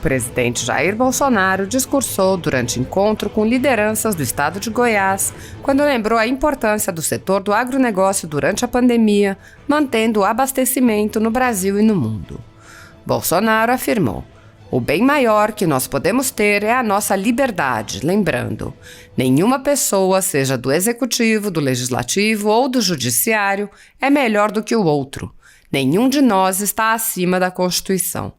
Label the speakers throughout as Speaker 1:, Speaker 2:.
Speaker 1: presidente Jair Bolsonaro discursou durante encontro com lideranças do estado de Goiás, quando lembrou a importância do setor do agronegócio durante a pandemia, mantendo o abastecimento no Brasil e no mundo. Bolsonaro afirmou: "O bem maior que nós podemos ter é a nossa liberdade", lembrando: "Nenhuma pessoa, seja do executivo, do legislativo ou do judiciário, é melhor do que o outro. Nenhum de nós está acima da Constituição.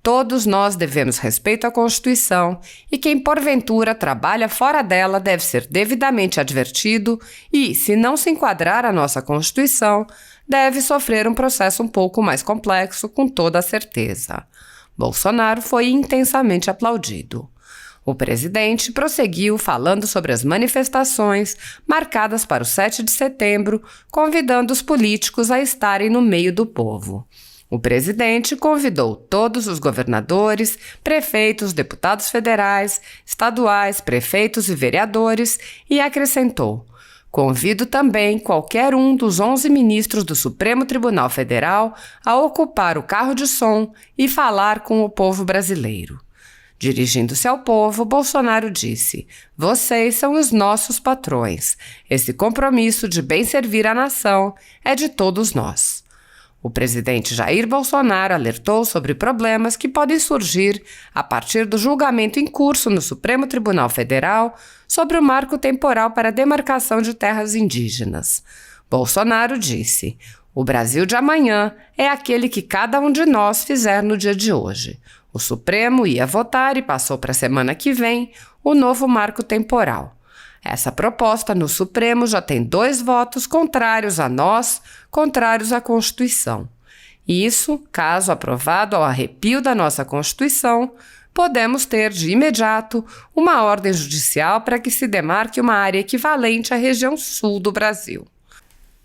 Speaker 1: Todos nós devemos respeito à Constituição e quem porventura trabalha fora dela deve ser devidamente advertido e, se não se enquadrar à nossa Constituição, deve sofrer um processo um pouco mais complexo, com toda a certeza." Bolsonaro foi intensamente aplaudido. O presidente prosseguiu falando sobre as manifestações marcadas para o 7 de setembro, convidando os políticos a estarem no meio do povo. O presidente convidou todos os governadores, prefeitos, deputados federais, estaduais, prefeitos e vereadores e acrescentou: "Convido também qualquer um dos 11 ministros do Supremo Tribunal Federal a ocupar o carro de som e falar com o povo brasileiro." Dirigindo-se ao povo, Bolsonaro disse: "Vocês são os nossos patrões. Esse compromisso de bem servir a nação é de todos nós." O presidente Jair Bolsonaro alertou sobre problemas que podem surgir a partir do julgamento em curso no Supremo Tribunal Federal sobre o marco temporal para a demarcação de terras indígenas. Bolsonaro disse: "O Brasil de amanhã é aquele que cada um de nós fizer no dia de hoje." O Supremo ia votar e passou para a semana que vem o novo marco temporal. Essa proposta no Supremo já tem 2 votos contrários a nós, contrários à Constituição. Isso, caso aprovado ao arrepio da nossa Constituição, podemos ter de imediato uma ordem judicial para que se demarque uma área equivalente à região sul do Brasil.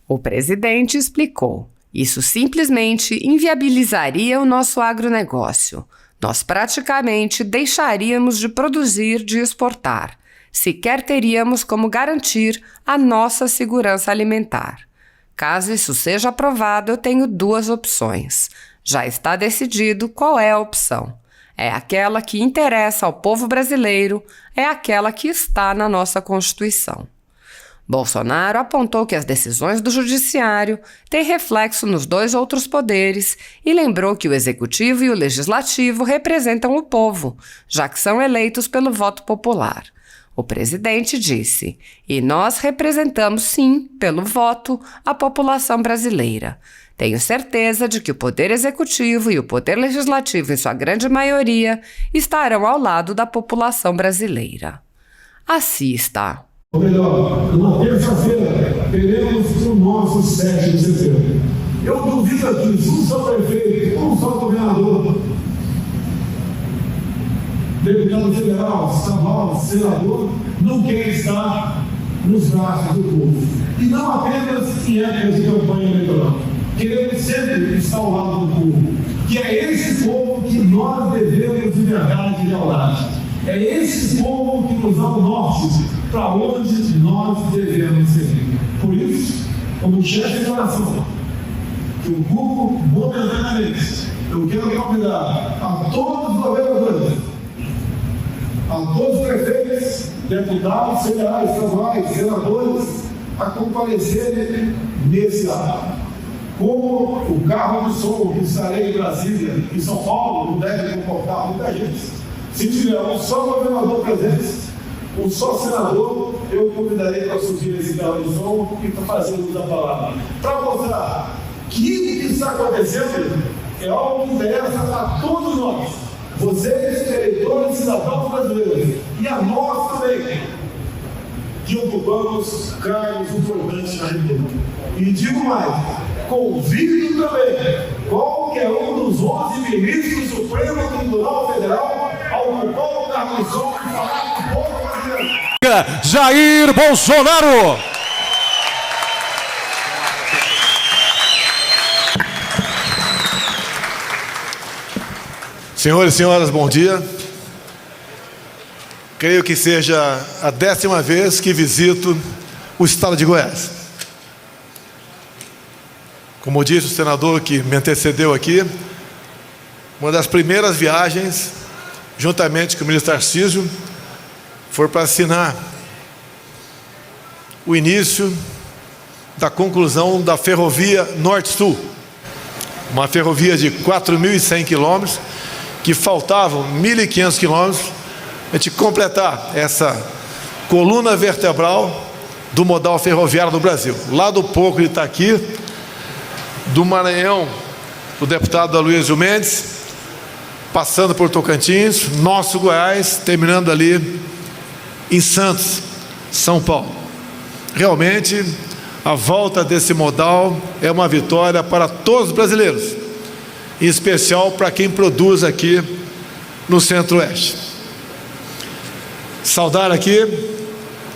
Speaker 1: O presidente explicou: "Isso simplesmente inviabilizaria o nosso agronegócio. Nós praticamente deixaríamos de produzir, de exportar. Sequer teríamos como garantir a nossa segurança alimentar. Caso isso seja aprovado, eu tenho 2 opções. Já está decidido qual é a opção. É aquela que interessa ao povo brasileiro, é aquela que está na nossa Constituição." Bolsonaro apontou que as decisões do Judiciário têm reflexo nos 2 outros poderes e lembrou que o Executivo e o Legislativo representam o povo, já que são eleitos pelo voto popular. O presidente disse: "E nós representamos, sim, pelo voto, a população brasileira. Tenho certeza de que o Poder Executivo e o Poder Legislativo, em sua grande maioria, estarão ao lado da população brasileira." Assista.
Speaker 2: Ou melhor, na terça-feira, teremos o nosso 7 de setembro. Eu duvido aqui, um só prefeito, um só governador, deputado federal, estadual, senador, não quer estar nos braços do povo. E não apenas em épocas de campanha eleitoral. Queremos sempre estar ao lado do povo. Que é esse povo que nós devemos de verdade e lealdade. É esse povo que nos dá o norte para onde nós devemos seguir. Por isso, como chefe de oração, que ocupo momentaneamente, eu quero convidar a todos os governadores, a todos os prefeitos, deputados federais, estaduais, senadores, a comparecerem nesse ato. Como o carro de som que estarei em Brasília, em São Paulo, não deve comportar muita gente. Se tiver um só governador presente, um só senador, eu convidarei para subir esse carro de som e para fazer uso da palavra. Para mostrar que o que está acontecendo é algo que interessa a todos nós, vocês, eleitores e cidadãos brasileiros, e a nós também, que ocupamos cargos importantes na República. E digo mais, convido também qualquer um dos 11 ministros do Supremo Tribunal Federal a ocupar o cargo de som e falar com o povo brasileiro.
Speaker 3: Jair Bolsonaro! Senhores e senhoras, bom dia. Creio que seja a 10ª vez que visito o estado de Goiás. Como disse o senador que me antecedeu aqui, uma das primeiras viagens juntamente com o ministro Tarcísio, foi para assinar o início da conclusão da ferrovia Norte-Sul, uma ferrovia de 4.100 quilômetros, que faltavam 1.500 quilômetros para a gente completar essa coluna vertebral do modal ferroviário do Brasil. Lá do Porco de Itaqui, do Maranhão, do deputado Aloysio Mendes, passando por Tocantins, nosso Goiás, terminando ali em Santos, São Paulo. Realmente, a volta desse modal é uma vitória para todos os brasileiros, em especial para quem produz aqui no Centro-Oeste. Saudar aqui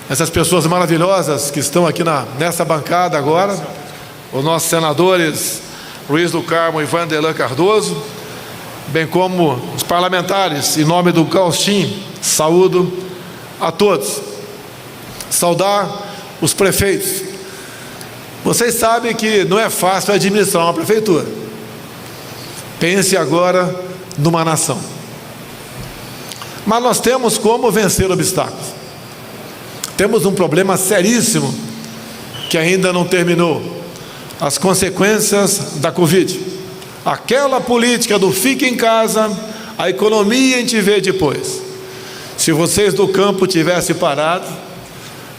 Speaker 3: essas pessoas maravilhosas que estão aqui nessa bancada agora, os nossos senadores Luiz do Carmo e Vanderlan Cardoso, bem como os parlamentares, em nome do Caustim, saúdo a todos. Saudar os prefeitos. Vocês sabem que não é fácil administrar uma prefeitura. Pense agora numa nação. Mas nós temos como vencer obstáculos. Temos um problema seríssimo que ainda não terminou: as consequências da Covid. Aquela política do fique em casa, a economia a gente vê depois. Se vocês do campo tivessem parado,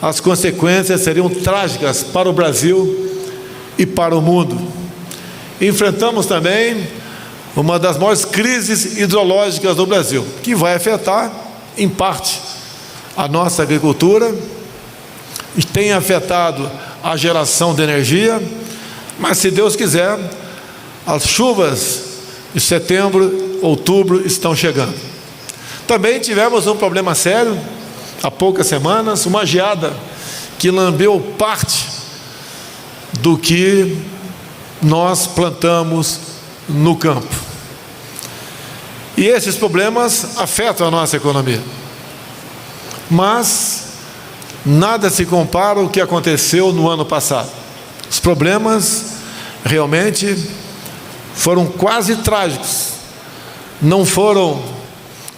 Speaker 3: as consequências seriam trágicas para o Brasil e para o mundo. Enfrentamos também uma das maiores crises hidrológicas do Brasil, que vai afetar, em parte, a nossa agricultura, e tem afetado a geração de energia, mas, se Deus quiser, as chuvas de setembro, outubro estão chegando. Também tivemos um problema sério, há poucas semanas, uma geada que lambeu parte do que nós plantamos no campo. E esses problemas afetam a nossa economia. Mas nada se compara ao que aconteceu no ano passado. Os problemas realmente foram quase trágicos. Não foram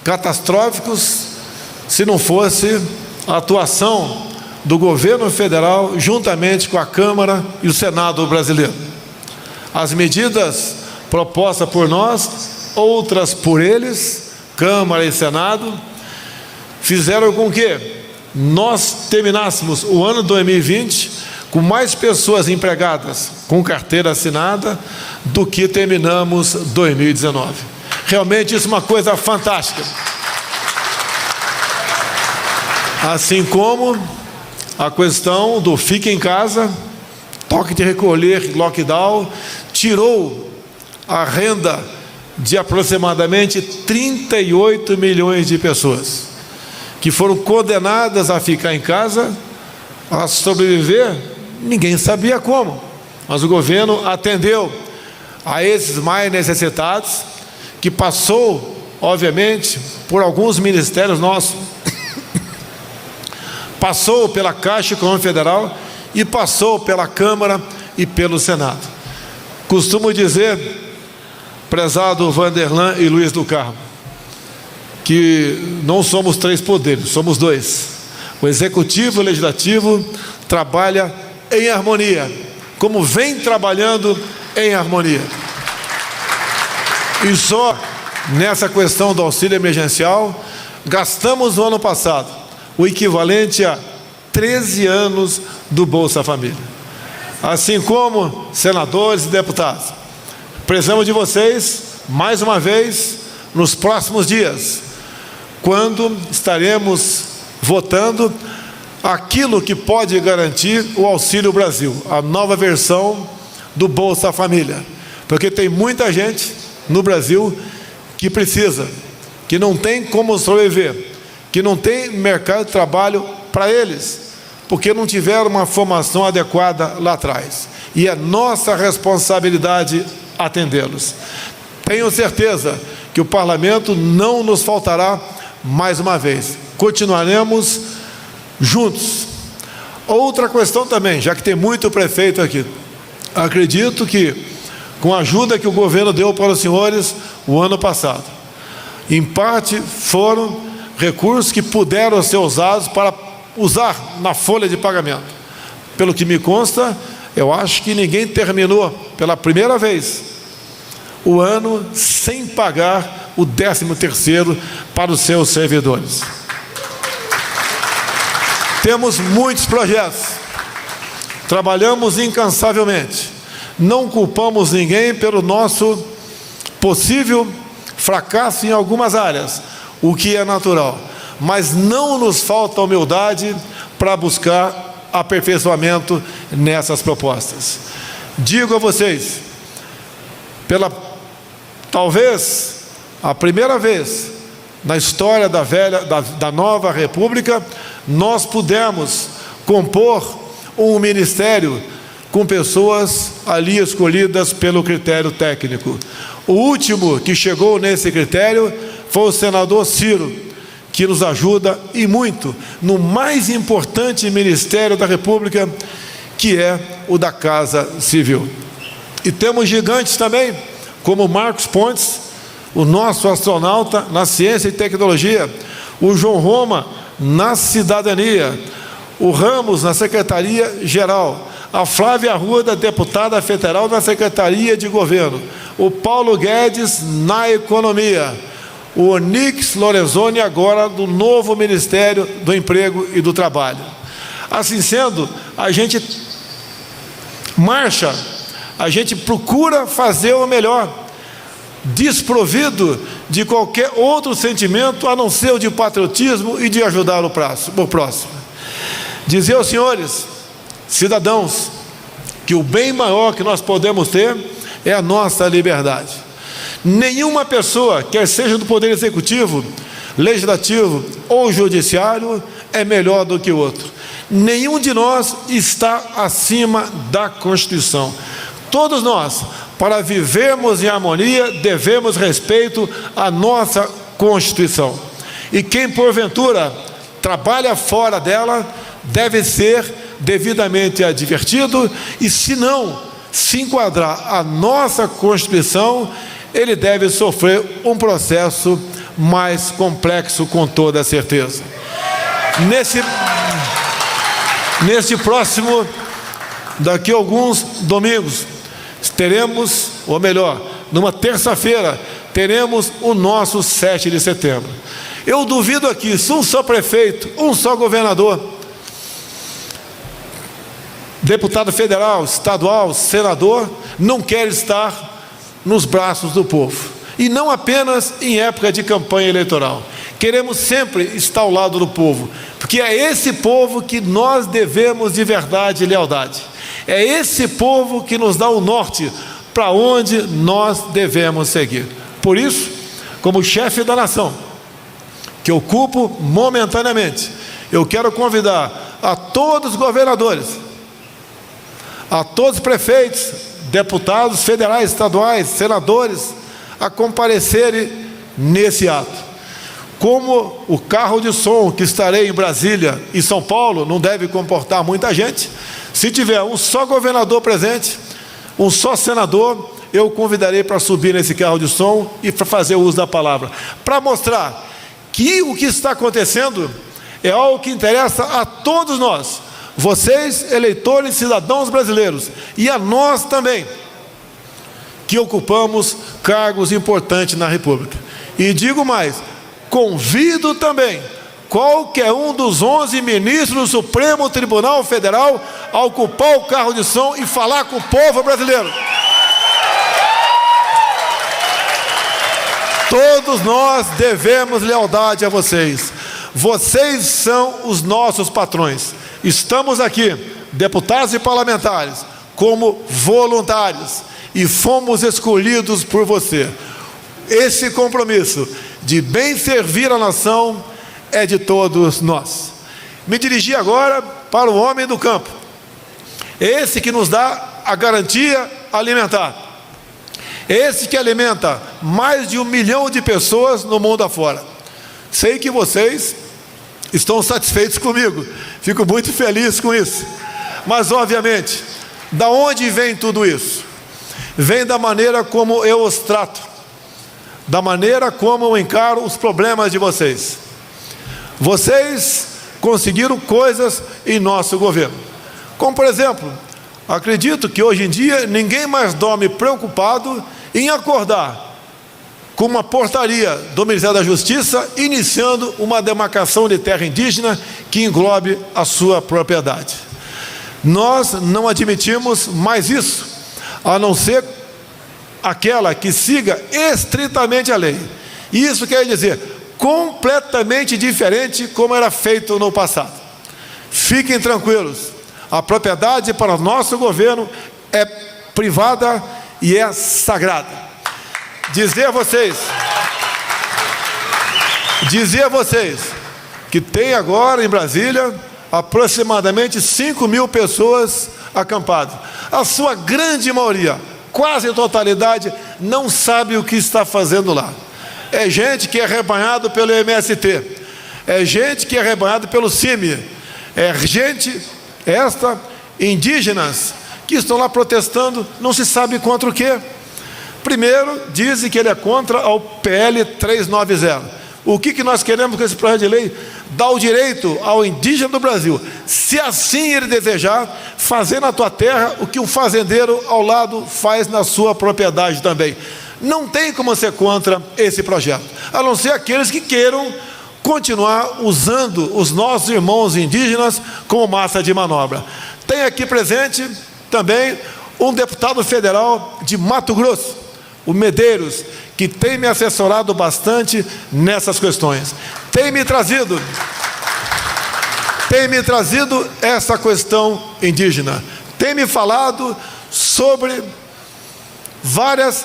Speaker 3: catastróficos se não fosse a atuação do governo federal juntamente com a Câmara e o Senado brasileiro. As medidas propostas por nós, outras por eles, Câmara e Senado, fizeram com que nós terminássemos o ano 2020 com mais pessoas empregadas com carteira assinada do que terminamos 2019. Realmente isso é uma coisa fantástica. Assim como a questão do fique em casa, toque de recolher, lockdown, tirou a renda de aproximadamente 38 milhões de pessoas que foram condenadas a ficar em casa, a sobreviver, ninguém sabia como, mas o governo atendeu a esses mais necessitados, que passou, obviamente, por alguns ministérios nossos, passou pela Caixa Econômica Federal e passou pela Câmara e pelo Senado. Costumo dizer, prezado Vanderlan e Luiz do Carmo, que não somos três poderes, somos dois. O Executivo e o Legislativo trabalham em harmonia, como vem trabalhando em harmonia. E só nessa questão do auxílio emergencial, gastamos no ano passado o equivalente a 13 anos do Bolsa Família. Assim como senadores e deputados, precisamos de vocês, mais uma vez, nos próximos dias, quando estaremos votando aquilo que pode garantir o Auxílio Brasil, a nova versão do Bolsa Família. Porque tem muita gente no Brasil que precisa, que não tem como sobreviver, que não tem mercado de trabalho para eles, porque não tiveram uma formação adequada lá atrás. E é nossa responsabilidade atendê-los. Tenho certeza que o Parlamento não nos faltará mais uma vez. Continuaremos juntos. Outra questão também, já que tem muito prefeito aqui. Acredito que, com a ajuda que o governo deu para os senhores o ano passado, Em parte foram recursos que puderam ser usados para usar na folha de pagamento. Pelo que me consta, eu acho que ninguém terminou pela primeira vez o ano sem pagar o 13º para os seus servidores. Temos muitos projetos, trabalhamos incansavelmente, não culpamos ninguém pelo nosso possível fracasso em algumas áreas, o que é natural, mas não nos falta humildade para buscar aperfeiçoamento nessas propostas. Digo a vocês, talvez a primeira vez na história da nova República, nós pudemos compor um ministério com pessoas ali escolhidas pelo critério técnico. O último que chegou nesse critério foi o senador Ciro, que nos ajuda e muito no mais importante ministério da República, que é o da Casa Civil. E temos gigantes também, como Marcos Pontes, o nosso astronauta na ciência e tecnologia, o João Roma na cidadania, o Ramos na Secretaria-Geral, a Flávia Arruda, deputada federal na Secretaria de Governo, o Paulo Guedes na Economia, o Onix Lorenzoni agora do novo Ministério do Emprego e do Trabalho. Assim sendo, a gente marcha, a gente procura fazer o melhor, desprovido de qualquer outro sentimento a não ser o de patriotismo e de ajudar o próximo. Dizer aos senhores, cidadãos, que o bem maior que nós podemos ter é a nossa liberdade. Nenhuma pessoa, quer seja do Poder Executivo, Legislativo ou Judiciário, é melhor do que o outro. Nenhum de nós está acima da Constituição. Todos nós, para vivermos em harmonia, devemos respeito à nossa Constituição. E quem, porventura, trabalha fora dela, deve ser devidamente advertido, e se não se enquadrar a nossa Constituição, ele deve sofrer um processo mais complexo, com toda certeza. Nesse próximo, daqui a alguns domingos, teremos, ou melhor, numa terça-feira, teremos o nosso 7 de setembro. Eu duvido aqui, se um só prefeito, um só governador, deputado federal, estadual, senador, não quer estar nos braços do povo. E não apenas em época de campanha eleitoral. Queremos sempre estar ao lado do povo, porque é esse povo que nós devemos de verdade e lealdade. É esse povo que nos dá o norte para onde nós devemos seguir. Por isso, como chefe da nação, que ocupo momentaneamente, eu quero convidar a todos os governadores, a todos os prefeitos, deputados federais, estaduais, senadores, a comparecerem nesse ato. Como o carro de som que estarei em Brasília e São Paulo não deve comportar muita gente, se tiver um só governador presente, um só senador, eu convidarei para subir nesse carro de som e para fazer uso da palavra, para mostrar que o que está acontecendo é algo que interessa a todos nós, vocês, eleitores, cidadãos brasileiros, e a nós também, que ocupamos cargos importantes na República. E digo mais, convido também qualquer um dos 11 ministros do Supremo Tribunal Federal a ocupar o carro de som e falar com o povo brasileiro. Todos nós devemos lealdade a vocês. Vocês são os nossos patrões. Estamos aqui, deputados e parlamentares, como voluntários, e fomos escolhidos por você. Esse compromisso de bem servir a nação é de todos nós. Me dirigi agora para o homem do campo, esse que nos dá a garantia alimentar, esse que alimenta mais de 1 milhão de pessoas no mundo afora. Sei que vocês estão satisfeitos comigo, fico muito feliz com isso, mas obviamente, da onde vem tudo isso? Vem da maneira como eu os trato, da maneira como eu encaro os problemas de vocês. Vocês conseguiram coisas em nosso governo. Como, por exemplo, acredito que hoje em dia ninguém mais dorme preocupado em acordar com uma portaria do Ministério da Justiça iniciando uma demarcação de terra indígena que englobe a sua propriedade. Nós não admitimos mais isso, a não ser aquela que siga estritamente a lei. Isso quer dizer completamente diferente como era feito no passado. Fiquem tranquilos, a propriedade para o nosso governo é privada e é sagrada. Dizer a vocês que tem agora em Brasília aproximadamente 5.000 pessoas acampadas. A sua grande maioria, quase a totalidade, não sabe o que está fazendo lá. É gente que é rebanhado pelo MST, é gente que é rebanhado pelo CIMI, é gente, indígenas, que estão lá protestando, não se sabe contra o quê. Primeiro, dizem que ele é contra o PL 390. O que nós queremos com esse projeto de lei? Dar o direito ao indígena do Brasil, se assim ele desejar, fazer na tua terra o que um fazendeiro ao lado faz na sua propriedade também. Não tem como ser contra esse projeto, a não ser aqueles que queiram continuar usando os nossos irmãos indígenas como massa de manobra. Tem aqui presente também um deputado federal de Mato Grosso, o Medeiros, que tem me assessorado bastante nessas questões. Tem me trazido essa questão indígena. Tem me falado sobre várias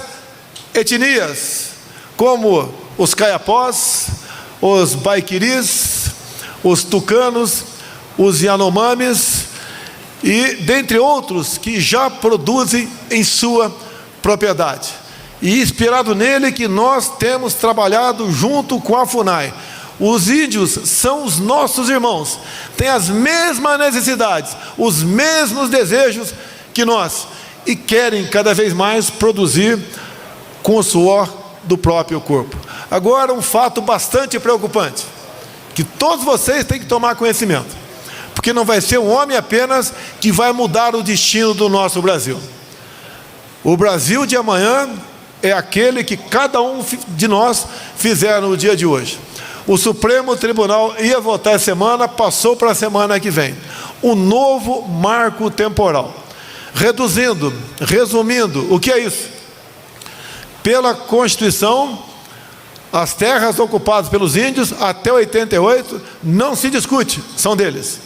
Speaker 3: etnias, como os caiapós, os baiquiris, os tucanos, os yanomamis e dentre outros que já produzem em sua propriedade. E inspirado nele que nós temos trabalhado junto com a FUNAI. Os índios são os nossos irmãos, têm as mesmas necessidades, os mesmos desejos que nós, e querem cada vez mais produzir com o suor do próprio corpo. Agora, um fato bastante preocupante, que todos vocês têm que tomar conhecimento, porque não vai ser um homem apenas que vai mudar o destino do nosso Brasil. O Brasil de amanhã é aquele que cada um de nós fizer no dia de hoje. O Supremo Tribunal ia votar essa semana, passou para a semana que vem. O novo marco temporal. Resumindo, o que é isso? Pela Constituição, as terras ocupadas pelos índios até 88 não se discute, são deles.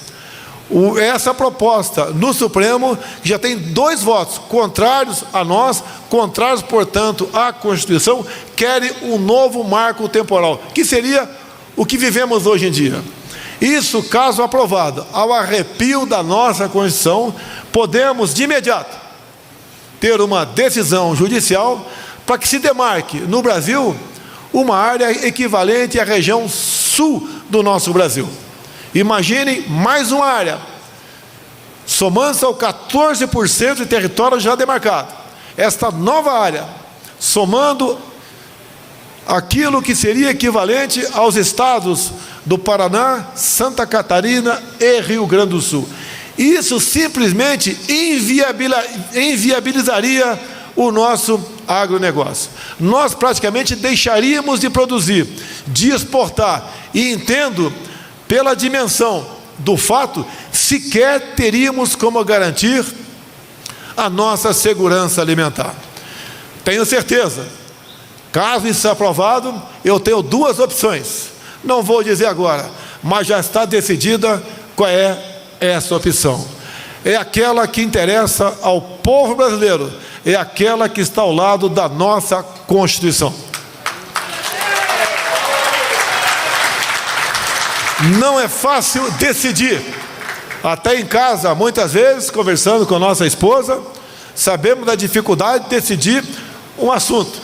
Speaker 3: Essa proposta no Supremo já tem 2 votos contrários a nós, contrários, portanto, à Constituição, querem um novo marco temporal, que seria o que vivemos hoje em dia. Isso, caso aprovado, ao arrepio da nossa Constituição, podemos de imediato ter uma decisão judicial para que se demarque no Brasil uma área equivalente à região sul do nosso Brasil. Imaginem mais uma área, somando-se ao 14% de território já demarcado. Esta nova área, somando aquilo que seria equivalente aos estados do Paraná, Santa Catarina e Rio Grande do Sul. Isso simplesmente inviabilizaria o nosso agronegócio. Nós praticamente deixaríamos de produzir, de exportar, e entendo, pela dimensão do fato, sequer teríamos como garantir a nossa segurança alimentar. Tenho certeza, caso isso seja aprovado, eu tenho 2 opções. Não vou dizer agora, mas já está decidida qual é essa opção. É aquela que interessa ao povo brasileiro, é aquela que está ao lado da nossa Constituição. Não é fácil decidir. Até em casa, muitas vezes, conversando com a nossa esposa, sabemos da dificuldade de decidir um assunto.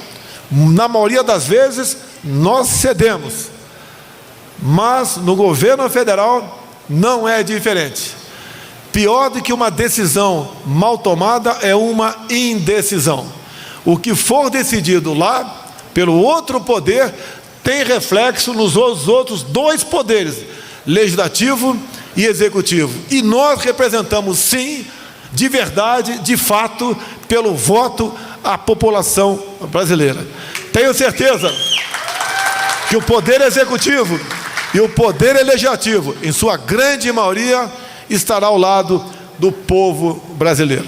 Speaker 3: Na maioria das vezes, nós cedemos. Mas no governo federal não é diferente. Pior do que uma decisão mal tomada é uma indecisão. O que for decidido lá pelo outro poder, tem reflexo nos outros dois poderes, legislativo e executivo. E nós representamos, sim, de verdade, de fato, pelo voto, a população brasileira. Tenho certeza que o poder executivo e o poder legislativo, em sua grande maioria, estará ao lado do povo brasileiro.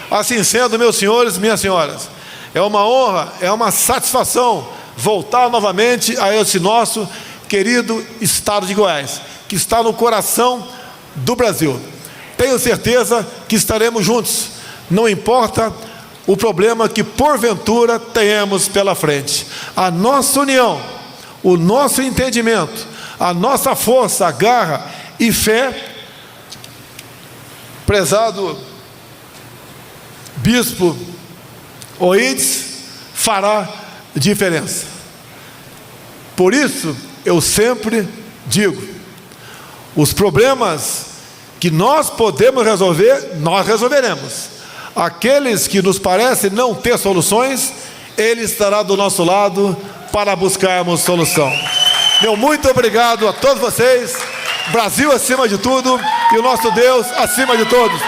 Speaker 3: Assim sendo, meus senhores, minhas senhoras, é uma honra, é uma satisfação voltar novamente a esse nosso querido estado de Goiás, que está no coração do Brasil. Tenho certeza que estaremos juntos, não importa o problema que porventura tenhamos pela frente. A nossa união, o nosso entendimento, a nossa força, garra e fé, prezado Bispo Oides, fará diferença. Por isso, eu sempre digo, os problemas que nós podemos resolver, nós resolveremos. Aqueles que nos parecem não ter soluções, Ele estará do nosso lado para buscarmos solução. Meu muito obrigado a todos vocês. Brasil acima de tudo e o nosso Deus acima de todos.